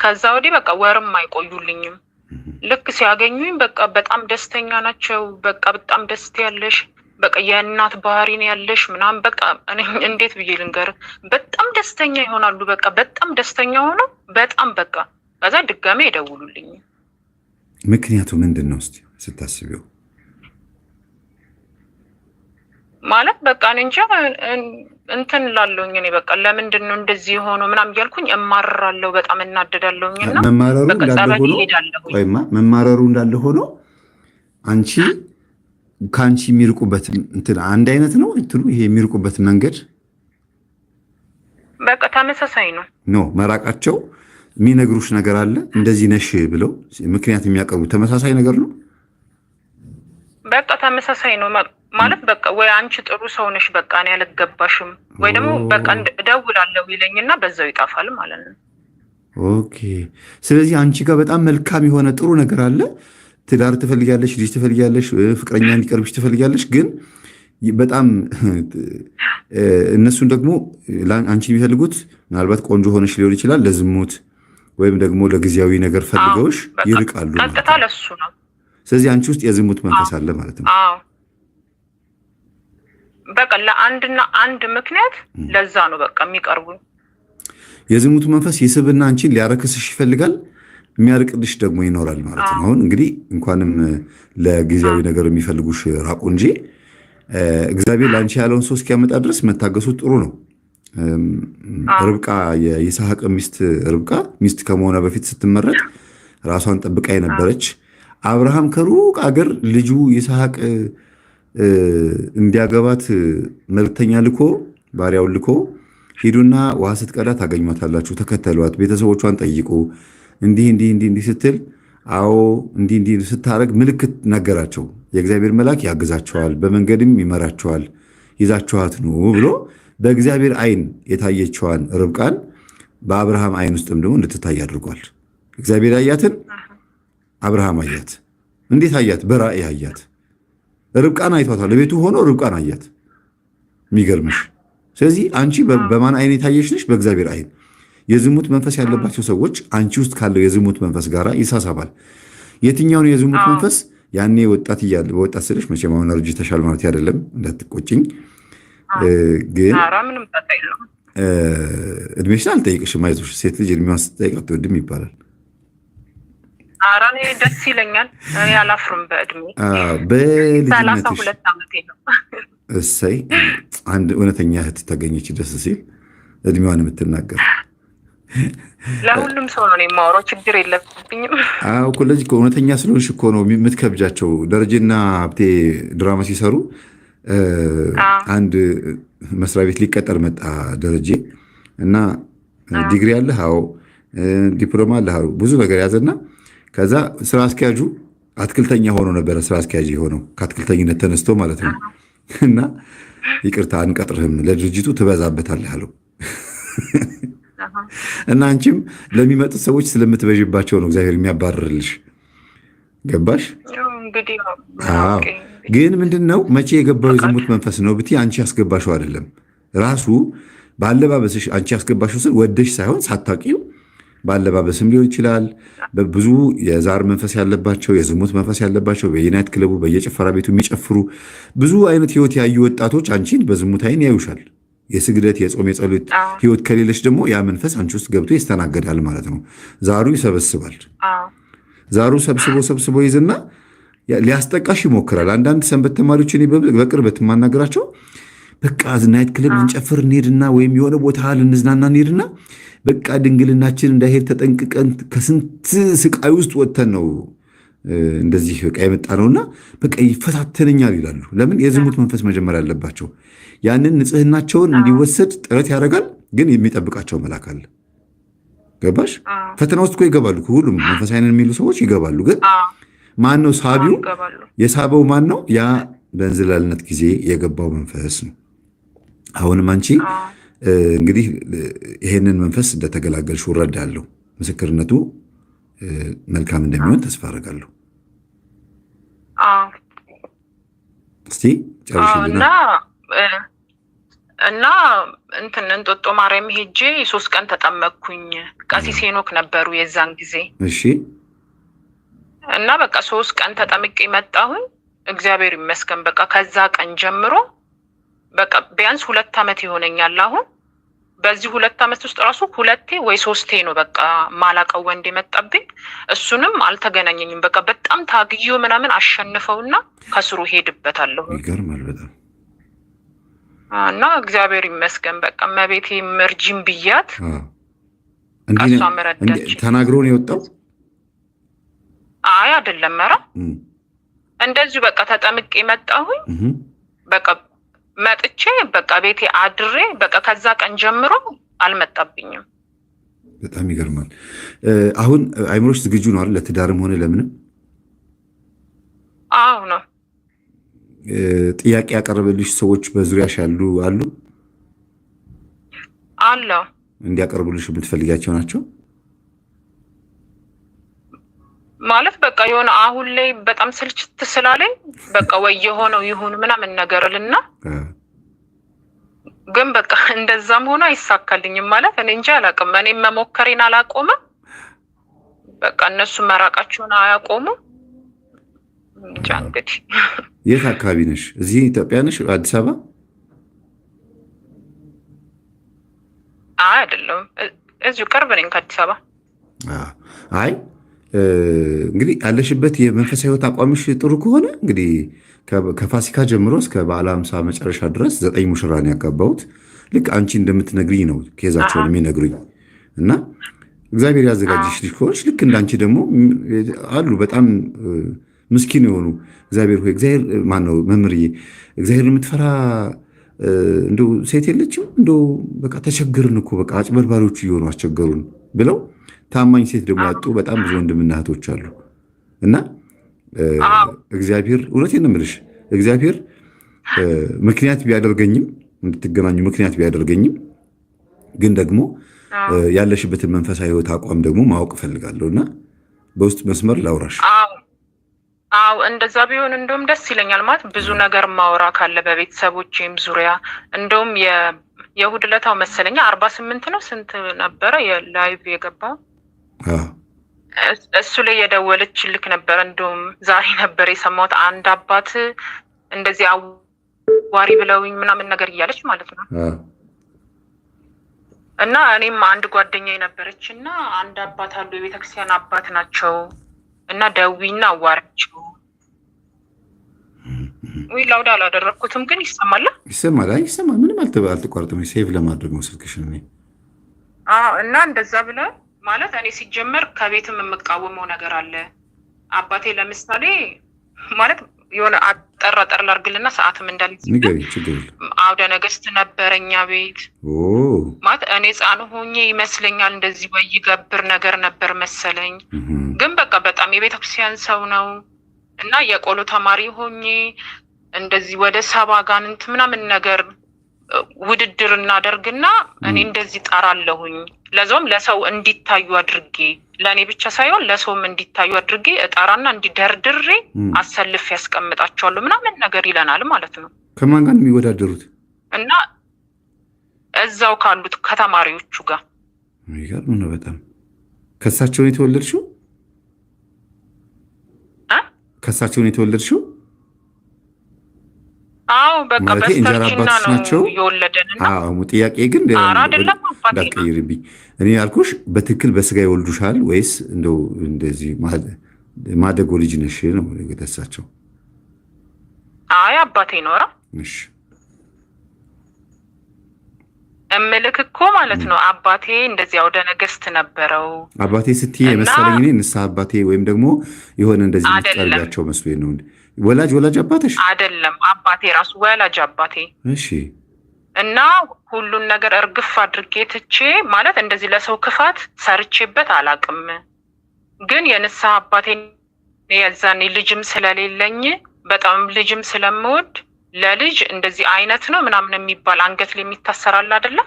Speaker 3: ከዛ ወዲህ በቃ ወርም አይቆዩልኝም። ልክ ሲያገኙኝ በቃ በጣም ደስተኛ ናቸው። በቃ በጣም ደስታ ያለሽ በቃ የእናት ባህሪን ያለሽ ምናምን በቃ እንዴት ብዬ ልንገር፣ በጣም ደስተኛ ይሆናሉ። በቃ በጣም ደስተኛ ሆነው በጣም በቃ ከዛ ድጋሜ ይደውሉልኝ።
Speaker 2: ምክንያቱ ምንድን ነው እስቲ ስታስቢው?
Speaker 3: ማለት በቃ እኔ እንጃ እንትን ላለሁኝ እኔ በቃ ለምንድን ነው እንደዚህ የሆነው ምናምን እያልኩኝ እማረራለሁ፣ በጣም እናደዳለሁኝ እና
Speaker 2: መማረሩ እንዳለ ሆኖ አንቺ ከአንቺ የሚርቁበት እንትን አንድ አይነት ነው እንትኑ ይሄ የሚርቁበት መንገድ
Speaker 3: በቃ ተመሳሳይ ነው።
Speaker 2: መራቃቸው የሚነግሩሽ ነገር አለ እንደዚህ ነሽ ብለው ምክንያት የሚያቀርቡ ተመሳሳይ ነገር ነው።
Speaker 3: በቃ ተመሳሳይ ነው ማለት በቃ ወይ አንቺ ጥሩ ሰው ነሽ በቃ እኔ አልገባሽም፣ ወይ ደግሞ በቃ እደውላለሁ ይለኝና በዛው ይጣፋል ማለት ነው።
Speaker 2: ኦኬ። ስለዚህ አንቺ ጋር በጣም መልካም የሆነ ጥሩ ነገር አለ። ትዳር ትፈልጊያለሽ፣ ልጅ ትፈልጊያለሽ፣ ፍቅረኛ እንዲቀርብሽ ትፈልጊያለሽ። ግን በጣም እነሱን ደግሞ አንቺ የሚፈልጉት ምናልባት ቆንጆ ሆነሽ ሊሆን ይችላል ለዝሙት ወይም ደግሞ ለጊዜያዊ ነገር ፈልገውሽ ይርቃሉ ማለት
Speaker 3: ቀጥታ ለሱ ነው።
Speaker 2: ስለዚህ አንቺ ውስጥ የዝሙት መንፈስ አለ ማለት ነው።
Speaker 3: በቃ ለአንድና አንድ ምክንያት ለዛ ነው በቃ የሚቀርቡ።
Speaker 2: የዝሙት መንፈስ ይስብና አንቺን ሊያረክስሽ ይፈልጋል፣ የሚያርቅልሽ ደግሞ ይኖራል ማለት ነው። አሁን እንግዲህ እንኳንም ለጊዜያዊ ነገር የሚፈልጉሽ ራቁ እንጂ እግዚአብሔር ለአንቺ ያለውን ሰው እስኪያመጣ ድረስ መታገሱ ጥሩ ነው። ርብቃ የይስሐቅ ርብቃ ሚስት ከመሆኗ በፊት ስትመረጥ ራሷን ጠብቃ የነበረች አብርሃም ከሩቅ አገር ልጁ ይስሐቅ እንዲያገባት መልክተኛ ልኮ ባሪያውን ልኮ ሂዱና ውሃ ስትቀዳ ታገኟታላችሁ፣ ተከተሏት፣ ቤተሰቦቿን ጠይቁ፣ እንዲህ ስትል አዎ እንዲህ ስታረግ ምልክት ነገራቸው። የእግዚአብሔር መልአክ ያግዛቸዋል፣ በመንገድም ይመራቸዋል፣ ይዛችኋት ኑ ብሎ በእግዚአብሔር አይን የታየችዋን ርብቃን በአብርሃም አይን ውስጥም ደግሞ እንድትታይ አድርጓል። እግዚአብሔር አያትን፣ አብርሃም አያት። እንዴት አያት? በራእይ አያት። ርብቃን አይቷታል። ቤቱ ሆኖ ርብቃን አያት። የሚገርምሽ። ስለዚህ አንቺ በማን አይን የታየሽ ነሽ? በእግዚአብሔር አይን። የዝሙት መንፈስ ያለባቸው ሰዎች አንቺ ውስጥ ካለው የዝሙት መንፈስ ጋር ይሳሳባል። የትኛውን የዝሙት መንፈስ? ያኔ ወጣት እያለ በወጣት ስልሽ መቼም አሁን አርጅተሻል ማለት አይደለም፣ እንዳትቆጭኝ። ግን እድሜሽን አልጠይቅሽም፣ አይዞሽ። ሴት ልጅ እድሜዋን ስትጠይቅ አትወድም ይባላል።
Speaker 3: ኧረ እኔ ደስ ይለኛል፣ እኔ አላፍርም በእድሜ።
Speaker 2: በልጅነትሽ
Speaker 3: 32 ዓመቴ ነው።
Speaker 2: እሰይ፣ አንድ እውነተኛ እህት ተገኘች፣ ደስ ሲል እድሜዋን የምትናገር።
Speaker 3: ለሁሉም ሰው ነው የማወራው፣ ችግር የለብኝም።
Speaker 2: እኮ ለዚህ እውነተኛ ስለሆንሽ እኮ ነው የምትከብጃቸው። ደረጀና ሀብቴ ድራማ ሲሰሩ አንድ መስሪያ ቤት ሊቀጠር መጣ ደረጀ እና ዲግሪ አለህ? አዎ። ዲፕሎማ አለህ? ብዙ ነገር ያዘና ከዛ ስራ አስኪያጁ አትክልተኛ ሆኖ ነበረ። ስራ አስኪያጅ የሆነው ከአትክልተኝነት ተነስቶ ማለት ነው። እና ይቅርታ አንቀጥርህም፣ ለድርጅቱ ትበዛበታለህ አለው። እና አንቺም ለሚመጡት ሰዎች ስለምትበዥባቸው ነው እግዚአብሔር የሚያባርርልሽ። ገባሽ? ግን ምንድን ነው መቼ የገባው የዝሙት መንፈስ ነው ብትይ አንቺ ያስገባሽው አይደለም። ራሱ በአለባበስሽ አንቺ ያስገባሽው ስል ወደሽ ሳይሆን ሳታውቂው በአለባበስም ሊሆን ይችላል። በብዙ የዛር መንፈስ ያለባቸው የዝሙት መንፈስ ያለባቸው በየናይት ክለቡ በየጭፈራ ቤቱ የሚጨፍሩ ብዙ አይነት ህይወት ያዩ ወጣቶች አንቺን በዝሙት አይን ያዩሻል። የስግደት የጾም የጸሎት ህይወት ከሌለሽ ደግሞ ያ መንፈስ አንቺ ውስጥ ገብቶ ይስተናገዳል ማለት ነው። ዛሩ ይሰበስባል። ዛሩ ሰብስቦ ይዝና ሊያስጠቃሽ ይሞክራል። አንዳንድ ሰንበት ተማሪዎችን በቅርበት የማናገራቸው በቃ ናይት ክለብ ልንጨፍር እንሄድና ወይም የሆነ ቦታ ልንዝናና እንሄድና በቃ ድንግልናችን እንዳይሄድ ተጠንቅቀን ከስንት ስቃይ ውስጥ ወጥተን ነው እንደዚህ በቃ የመጣ ነውና በቃ ይፈታተነኛል ይላሉ። ለምን? የዝሙት መንፈስ መጀመሪያ ያለባቸው ያንን ንጽህናቸውን እንዲወሰድ ጥረት ያደርጋል። ግን የሚጠብቃቸው መልአክ አለ። ገባሽ? ፈተና ውስጥ እኮ ይገባሉ። ሁሉም መንፈሳዊን የሚሉ ሰዎች ይገባሉ። ግን ማን ነው ሳቢው? የሳበው ማን ነው? ያ በእንዝላልነት ጊዜ የገባው መንፈስ ነው። አሁንም አንቺ እንግዲህ ይሄንን መንፈስ እንደተገላገልሽ እረዳለሁ። ምስክርነቱ መልካም እንደሚሆን ተስፋ አደርጋለሁ። እስቲ ጨርሽልና እና እንትን እንጦጦ ማርያም ሄጄ 3 ቀን ተጠመቅኩኝ። ቀሲስ ሄኖክ ነበሩ የዛን ጊዜ። እሺ።
Speaker 3: እና በቃ 3 ቀን ተጠምቄ መጣሁኝ። እግዚአብሔር ይመስገን። በቃ ከዛ ቀን ጀምሮ በቃ ቢያንስ 2 ዓመት ይሆነኛል አሁን። በዚህ 2 ዓመት ውስጥ ራሱ 2 ወይ 3 ነው በቃ ማላቀው ወንድ የመጣብኝ። እሱንም አልተገናኘኝም። በቃ በጣም ታግዮ ምናምን አሸንፈውና ከስሩ ሄድበታለሁ።
Speaker 2: ይገርማል በጣም።
Speaker 3: እና እግዚአብሔር ይመስገን። በቃ መቤቴ መርጂም ብያት
Speaker 2: እሷ መረዳች። ተናግሮ ነው የወጣው?
Speaker 3: አይ አይደለም፣ ኧረ እንደዚሁ በቃ ተጠምቄ መጣሁኝ። በቃ መጥቼ በቃ ቤቴ አድሬ በቃ ከዛ ቀን ጀምሮ አልመጣብኝም።
Speaker 2: በጣም ይገርማል። አሁን አይምሮሽ ዝግጁ ነው አይደል? ለትዳርም ሆነ ለምንም?
Speaker 3: አዎ ነው።
Speaker 2: ጥያቄ ያቀረበልሽ ሰዎች በዙሪያሽ ያሉ አሉ?
Speaker 3: አለ።
Speaker 2: እንዲያቀርቡልሽ የምትፈልጋቸው ናቸው?
Speaker 3: ማለት በቃ የሆነ አሁን ላይ በጣም ስልችት ስላለኝ በቃ ወይ የሆነው ይሁን ምናምን ነገር ልና ግን በቃ እንደዛም ሆኖ አይሳካልኝም ማለት እኔ እንጂ አላውቅም። እኔ መሞከሬን አላቆምም። በቃ እነሱ መራቃቸውን አያቆሙም። እንጃ እንግዲህ።
Speaker 2: የት አካባቢ ነሽ? እዚህ ኢትዮጵያ ነሽ? አዲስ አበባ?
Speaker 3: አይደለም፣ እዚሁ ቅርብ ነኝ ከአዲስ አበባ።
Speaker 2: አይ እንግዲህ ያለሽበት የመንፈሳዊ ሕይወት አቋምሽ ጥሩ ከሆነ እንግዲህ ከፋሲካ ጀምሮ እስከ በዓለ ሃምሳ መጨረሻ ድረስ 9 ሙሽራን ያጋባሁት ልክ አንቺ እንደምትነግሪኝ ነው ኬዛቸውን የሚነግሩኝ እና እግዚአብሔር ያዘጋጅሽ ልጅ ከሆንሽ ልክ እንዳንቺ ደግሞ አሉ በጣም ምስኪን የሆኑ እግዚአብሔር ሆይ እግዚአብሔር ማነው መምህርዬ እግዚአብሔር የምትፈራ እንደው ሴት የለችም እንደው በቃ ተቸገርን እኮ በቃ አጭበርባሪዎቹ እየሆኑ አስቸገሩን ብለው ታማኝ ሴት ደግሞ ያጡ በጣም ብዙ ወንድምና እህቶች አሉ እና እግዚአብሔር እውነቴን ነው የምልሽ እግዚአብሔር ምክንያት ቢያደርገኝም እንድትገናኙ ምክንያት ቢያደርገኝም ግን ደግሞ ያለሽበትን መንፈሳዊ ሕይወት አቋም ደግሞ ማወቅ እፈልጋለሁ እና በውስጥ መስመር ላውራሽ።
Speaker 3: አዎ እንደዛ ቢሆን እንደውም ደስ ይለኛል። ማለት ብዙ ነገር ማውራ ካለ በቤተሰቦቼም ዙሪያ እንደውም የእሑድ ዕለታው መሰለኛ 48 ነው ስንት ነበረ የላይቭ የገባው እሱ ላይ የደወለች ልክ ነበረ። እንደውም ዛሬ ነበር የሰማሁት አንድ አባት እንደዚህ አዋሪ ብለውኝ ምናምን ነገር እያለች ማለት ነው። እና እኔም አንድ ጓደኛ የነበረች እና አንድ አባት አሉ የቤተክርስቲያን አባት ናቸው እና ደዊና አዋራቸው ወይ ላውድ አላደረኩትም ግን ይሰማል።
Speaker 2: ይሰማል። ምንም አልተቋረጠም። ሴቭ ለማድረግ ነው ስልክሽን።
Speaker 3: እና እንደዛ ብለ ማለት እኔ ሲጀመር ከቤትም የምቃወመው ነገር አለ። አባቴ ለምሳሌ ማለት የሆነ አጠር ላርግልና ሰዓትም እንዳልይዝ አውደ ነገስት ነበረኛ ቤት ማለት እኔ ሕፃን ሆኜ ይመስለኛል እንደዚህ ወይ ይገብር ነገር ነበር መሰለኝ። ግን በቃ በጣም የቤተክርስቲያን ሰው ነው እና የቆሎ ተማሪ ሆኜ እንደዚህ ወደ 70 ጋንንት ምናምን ነገር ውድድር እናደርግና እኔ እንደዚህ ጠራለሁኝ። ለዛውም ለሰው እንዲታዩ አድርጌ ለእኔ ብቻ ሳይሆን ለሰውም እንዲታዩ አድርጌ እጠራና እንዲደርድሬ አሰልፍ ያስቀምጣቸዋለሁ ምናምን ነገር ይለናል ማለት ነው።
Speaker 2: ከማን ጋር የሚወዳደሩት?
Speaker 3: እና እዛው ካሉት ከተማሪዎቹ ጋር።
Speaker 2: የሚገርም ነው በጣም። ከሳቸው ነው የተወለድሽው? ከሳቸው ነው የተወለድሽው?
Speaker 3: አዎ በቃ በስተርጅና ነው የወለደንና።
Speaker 2: ጥያቄ ግን እንዳትቀይርብኝ። እኔ ያልኩሽ በትክክል በስጋ ይወልዱሻል ወይስ እንደው እንደዚህ ማደጎ ልጅ ነሽ ነው የተሳቸው?
Speaker 3: አይ አባቴ ኖራ።
Speaker 2: እሺ
Speaker 3: እምልክ እኮ ማለት ነው አባቴ እንደዚህ አውደ ነገስት ነበረው።
Speaker 2: አባቴ ስትይ የመሰለኝ እኔ ንስሐ አባቴ ወይም ደግሞ የሆነ እንደዚህ ምትቀርቢያቸው መስሎኝ ነው። ወላጅ አባትሽ
Speaker 3: አይደለም? አባቴ ራሱ ወላጅ አባቴ።
Speaker 2: እሺ።
Speaker 3: እና ሁሉን ነገር እርግፍ አድርጌ ትቼ ማለት እንደዚህ ለሰው ክፋት ሰርቼበት አላቅም። ግን የንስሐ አባቴ የዛኔ ልጅም ስለሌለኝ በጣም ልጅም ስለምወድ ለልጅ እንደዚህ አይነት ነው ምናምን የሚባል አንገት ላይ የሚታሰራል አይደለ?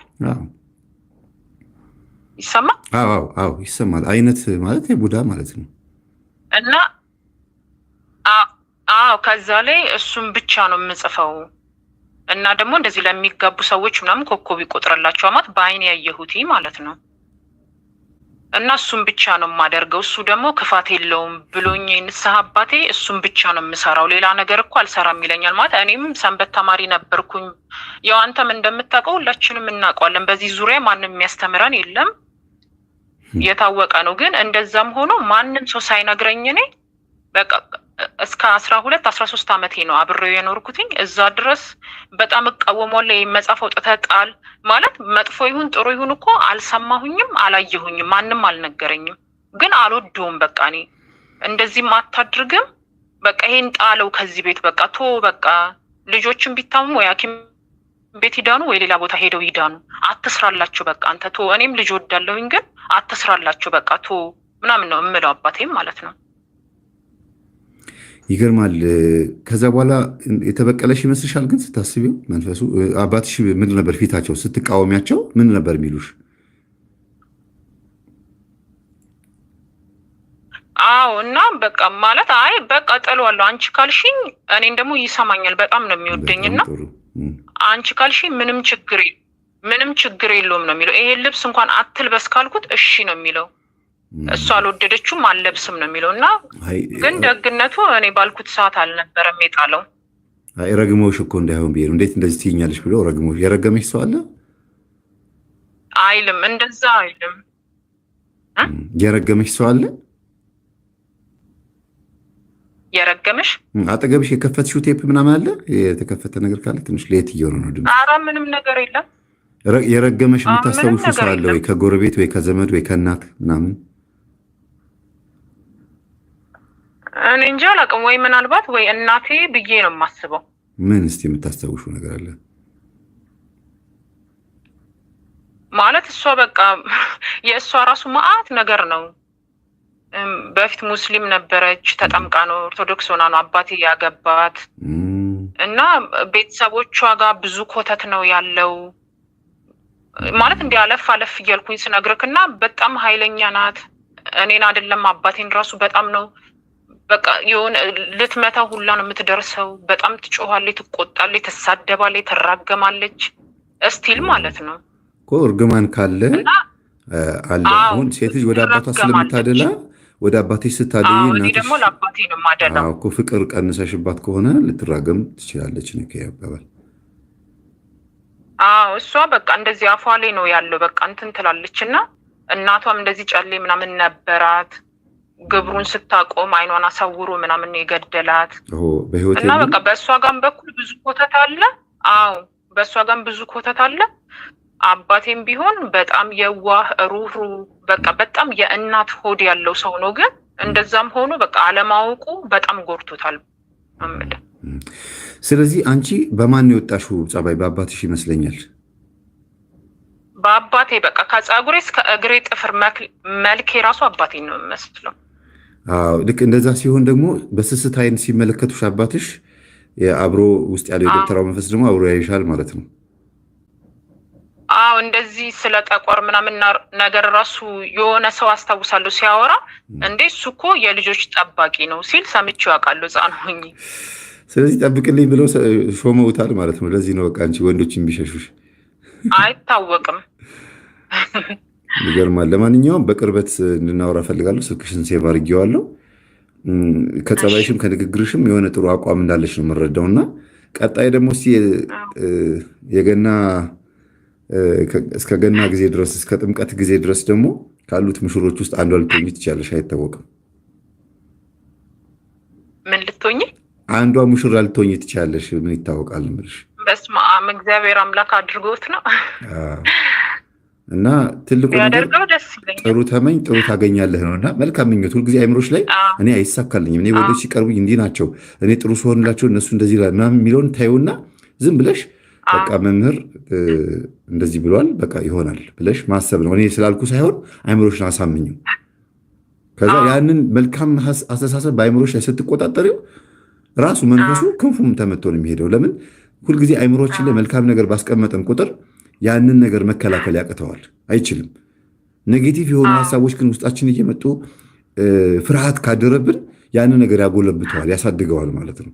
Speaker 3: ይሰማል?
Speaker 2: አዎ ይሰማል። አይነት ማለት የቡዳ ማለት ነው።
Speaker 3: እና ከዛ ላይ እሱም ብቻ ነው የምጽፈው። እና ደግሞ እንደዚህ ለሚጋቡ ሰዎች ምናምን ኮከብ ይቆጥርላቸው ማለት በአይን ያየሁት ማለት ነው። እና እሱም ብቻ ነው የማደርገው። እሱ ደግሞ ክፋት የለውም ብሎኝ ንስሐ አባቴ እሱም ብቻ ነው የምሰራው፣ ሌላ ነገር እኮ አልሰራም ይለኛል። ማለት እኔም ሰንበት ተማሪ ነበርኩኝ። ያው አንተም እንደምታውቀው ሁላችንም እናውቀዋለን። በዚህ ዙሪያ ማንም የሚያስተምረን የለም፣ የታወቀ ነው። ግን እንደዛም ሆኖ ማንም ሰው ሳይነግረኝ እኔ በቃ እስከ 12-13 ዓመቴ ነው አብሬው የኖርኩትኝ። እዛ ድረስ በጣም እቃወማለሁ። መጽሐፍ አውጥተህ ጣል ማለት መጥፎ ይሁን ጥሩ ይሁን እኮ አልሰማሁኝም፣ አላየሁኝም፣ ማንም አልነገረኝም። ግን አልወደውም። በቃ እኔ እንደዚህም አታድርግም፣ በቃ ይሄን ጣለው ከዚህ ቤት በቃ ቶ በቃ ልጆችን ቢታሙ ወይ ሐኪም ቤት ይዳኑ ወይ ሌላ ቦታ ሄደው ይዳኑ፣ አትስራላችሁ በቃ አንተ ቶ። እኔም ልጅ ወዳለሁኝ ግን አትስራላችሁ በቃ ቶ ምናምን ነው የምለው አባቴም ማለት ነው።
Speaker 2: ይገርማል። ከዛ በኋላ የተበቀለሽ ይመስልሻል? ግን ስታስቢው መንፈሱ አባትሽ ምን ነበር ፊታቸው ስትቃወሚያቸው ምን ነበር የሚሉሽ?
Speaker 3: አዎ እና በቃ ማለት አይ በቃ ጥለዋለሁ አንቺ ካልሽኝ እኔን ደግሞ ይሰማኛል፣ በጣም ነው የሚወደኝና አንቺ ካልሽ ምንም ችግር የለውም ነው የሚለው። ይሄን ልብስ እንኳን አትልበስ ካልኩት እሺ ነው የሚለው። እሱ አልወደደችውም አልለብስም ነው የሚለው። እና ግን ደግነቱ እኔ ባልኩት ሰዓት አልነበረም የጣለው።
Speaker 2: ረግሞሽ እኮ እንዳይሆን ብዬ ነው። እንዴት እንደዚህ ትይኛለሽ ብሎ ረግሞሽ። የረገመሽ ሰው አለ
Speaker 3: አይልም፣ እንደዛ አይልም።
Speaker 2: የረገመሽ ሰው አለ?
Speaker 3: የረገመሽ
Speaker 2: አጠገብሽ የከፈትሽው ቴፕ ምናምን አለ? የተከፈተ ነገር ካለ ትንሽ ለየት እየሆነ ነው ድምፅ።
Speaker 3: ኧረ ምንም ነገር የለም።
Speaker 2: የረገመሽ የምታስታውሹ ሰው አለ ወይ? ከጎረቤት ወይ ከዘመድ ወይ ከእናት ምናምን?
Speaker 3: እኔ እንጃ አላውቅም። ወይ ምናልባት ወይ እናቴ ብዬ ነው የማስበው።
Speaker 2: ምን እስቲ የምታስታውሹ ነገር አለ?
Speaker 3: ማለት እሷ በቃ የእሷ ራሱ መዓት ነገር ነው። በፊት ሙስሊም ነበረች፣ ተጠምቃ ነው ኦርቶዶክስ ሆና ነው አባቴ ያገባት። እና ቤተሰቦቿ ጋር ብዙ ኮተት ነው ያለው። ማለት እንዲህ አለፍ አለፍ እያልኩኝ ስነግርክና በጣም ኃይለኛ ናት። እኔን አይደለም አባቴን ራሱ በጣም ነው በቃ የሆነ ልትመታ ሁላ ነው የምትደርሰው። በጣም ትጮኻለች፣ ትቆጣለች፣ ትሳደባለች፣ ትራገማለች። እስቲል ማለት ነው
Speaker 2: እኮ እርግማን ካለ አለ። አሁን ሴት ልጅ ወደ አባቷ ስለምታደላ ወደ አባትሽ ስታደይ
Speaker 3: እኔ ደግሞ ለአባቴ ነው የማደላው
Speaker 2: እኮ። ፍቅር ቀንሰሽባት ከሆነ ልትራገም ትችላለች ነው ያባባል።
Speaker 3: እሷ በቃ እንደዚህ አፏ ላይ ነው ያለው። በቃ እንትን ትላለች። እና እናቷም እንደዚህ ጨሌ ምናምን ነበራት። ግብሩን ስታቆም አይኗን አሳውሮ ምናምን የገደላት እና በቃ በእሷ ጋም በኩል ብዙ ኮተት አለ። በእሷ ጋም ብዙ ኮተት አለ። አባቴም ቢሆን በጣም የዋህ ሩህሩ፣ በቃ በጣም የእናት ሆድ ያለው ሰው ነው። ግን እንደዛም ሆኖ በቃ አለማወቁ በጣም ጎርቶታል።
Speaker 2: ስለዚህ አንቺ በማን የወጣሽው ጸባይ? በአባትሽ ይመስለኛል።
Speaker 3: በአባቴ በቃ ከፀጉሬ እስከ እግሬ ጥፍር መልኬ ራሱ አባቴ ነው የሚመስለው።
Speaker 2: ልክ እንደዛ ሲሆን ደግሞ በስስት አይን ሲመለከቱሽ አባትሽ አብሮ ውስጥ ያለው የዶክተራው መንፈስ ደግሞ አብሮ ያይሻል ማለት ነው።
Speaker 3: እንደዚህ ስለ ጠቆር ምናምን ነገር ራሱ የሆነ ሰው አስታውሳለሁ ሲያወራ፣ እንዴ እሱ እኮ የልጆች ጠባቂ ነው ሲል ሰምቼው ያውቃለሁ ሕፃን ሆኜ።
Speaker 2: ስለዚህ ጠብቅልኝ ብለው ሾመውታል ማለት ነው። ለዚህ ነው በቃ አንቺ ወንዶች የሚሸሹሽ።
Speaker 3: አይታወቅም።
Speaker 2: ይገርማል። ለማንኛውም በቅርበት እንድናወራ ፈልጋለሁ። ስልክሽን ሴቭ አድርጌዋለሁ። ከጸባይሽም ከንግግርሽም የሆነ ጥሩ አቋም እንዳለሽ ነው የምንረዳው። እና ቀጣይ ደግሞ እስኪ የገና እስከ ገና ጊዜ ድረስ እስከ ጥምቀት ጊዜ ድረስ ደግሞ ካሉት ሙሽሮች ውስጥ አንዷ ልትሆኚ ትችያለሽ። አይታወቅም።
Speaker 3: ምን ልትሆኚ?
Speaker 2: አንዷ ሙሽራ ልትሆኚ ትችያለሽ። ምን ይታወቃል እምልሽ።
Speaker 3: በስመ አብ እግዚአብሔር አምላክ አድርጎት ነው።
Speaker 2: እና ትልቁ ነገር ጥሩ ተመኝ ጥሩ ታገኛለህ ነው። እና መልካም ምኞት ሁልጊዜ አይምሮች ላይ እኔ አይሳካልኝም፣ እኔ ወንዶች ሲቀርቡኝ እንዲህ ናቸው፣ እኔ ጥሩ ስሆንላቸው እነሱ እንደዚህ ምናምን የሚለውን ታዩና ዝም ብለሽ በቃ መምህር እንደዚህ ብሏል በቃ ይሆናል ብለሽ ማሰብ ነው። እኔ ስላልኩ ሳይሆን አይምሮችን አሳምኙ። ከዛ ያንን መልካም አስተሳሰብ በአይምሮች ላይ ስትቆጣጠሪው ራሱ መንፈሱ ክንፉም ተመቶ ነው የሚሄደው። ለምን ሁልጊዜ አይምሮችን ላይ መልካም ነገር ባስቀመጠን ቁጥር ያንን ነገር መከላከል ያቅተዋል፣ አይችልም። ኔጌቲቭ የሆኑ ሀሳቦች ግን ውስጣችን እየመጡ ፍርሃት ካደረብን ያንን ነገር ያጎለብተዋል፣ ያሳድገዋል ማለት ነው።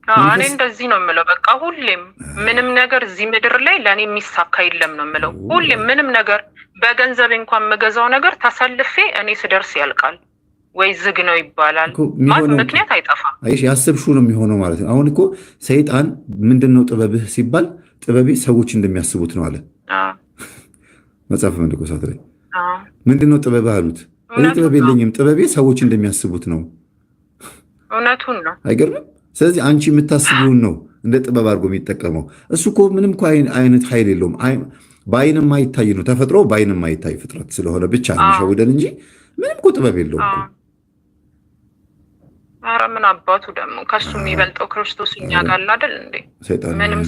Speaker 3: እኔ እንደዚህ ነው የምለው። በቃ ሁሌም ምንም ነገር እዚህ ምድር ላይ ለእኔ የሚሳካ የለም ነው የምለው። ሁሌም ምንም ነገር በገንዘብ እንኳን የምገዛው ነገር ተሰልፌ እኔ ስደርስ ያልቃል ወይ ዝግ ነው ይባላል። ምክንያት አይጠፋም።
Speaker 2: ያስብሽው ነው የሚሆነው ማለት ነው። አሁን እኮ ሰይጣን ምንድን ነው ጥበብህ ሲባል ጥበቤ ሰዎች እንደሚያስቡት ነው አለ መጽሐፈ መነኮሳት ላይ። ምንድን ነው ጥበብህ አሉት። እኔ ጥበብ የለኝም፣ ጥበቤ ሰዎች እንደሚያስቡት ነው።
Speaker 3: እውነቱን ነው።
Speaker 2: አይገርምም? ስለዚህ አንቺ የምታስቢውን ነው እንደ ጥበብ አድርጎ የሚጠቀመው። እሱ እኮ ምንም እኮ አይነት ኃይል የለውም። በአይን የማይታይ ነው ተፈጥሮ፣ በአይን የማይታይ ፍጥረት ስለሆነ ብቻ ነው የሚሸውደን እንጂ ምንም እኮ ጥበብ የለውም።
Speaker 3: ኧረ ምን አባቱ ደግሞ ከሱ የሚበልጠው ክርስቶስ እኛ ጋር አይደል እንዴ? ምንም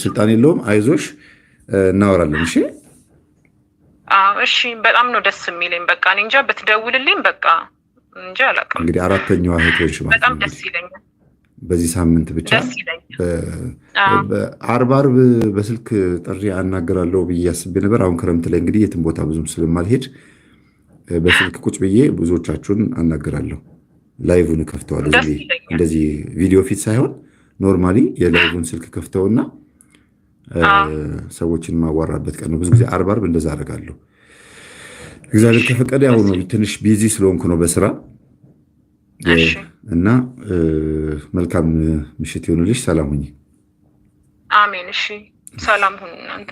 Speaker 2: ስልጣን የለውም። አይዞሽ እናወራለን። እሺ
Speaker 3: እሺ። በጣም ነው ደስ የሚለኝ። በቃ እኔ እንጃ ብትደውልልኝ በቃ እንጃ አላውቅም።
Speaker 2: እንግዲህ አራተኛዋ እህቶች
Speaker 3: በጣም ደስ ይለኛል።
Speaker 2: በዚህ ሳምንት ብቻ አርብ በስልክ ጥሪ አናገራለሁ ብዬ አስቤ ነበር። አሁን ክረምት ላይ እንግዲህ የትም ቦታ ብዙም ስለማልሄድ በስልክ ቁጭ ብዬ ብዙዎቻችሁን አናገራለሁ። ላይቭን ከፍተዋል። እንደዚህ ቪዲዮ ፊት ሳይሆን ኖርማሊ የላይቭን ስልክ ከፍተውና ሰዎችን ማዋራበት ቀን ነው። ብዙ ጊዜ አርብ እንደዛ አደርጋለሁ። እግዚአብሔር ከፈቀደ ያው ነው። ትንሽ ቢዚ ስለሆንኩ ነው በስራ እና መልካም ምሽት ይሁንልሽ። ሰላም ሁኚ።
Speaker 3: አሜን። እሺ፣ ሰላም ሁኑ እናንተ።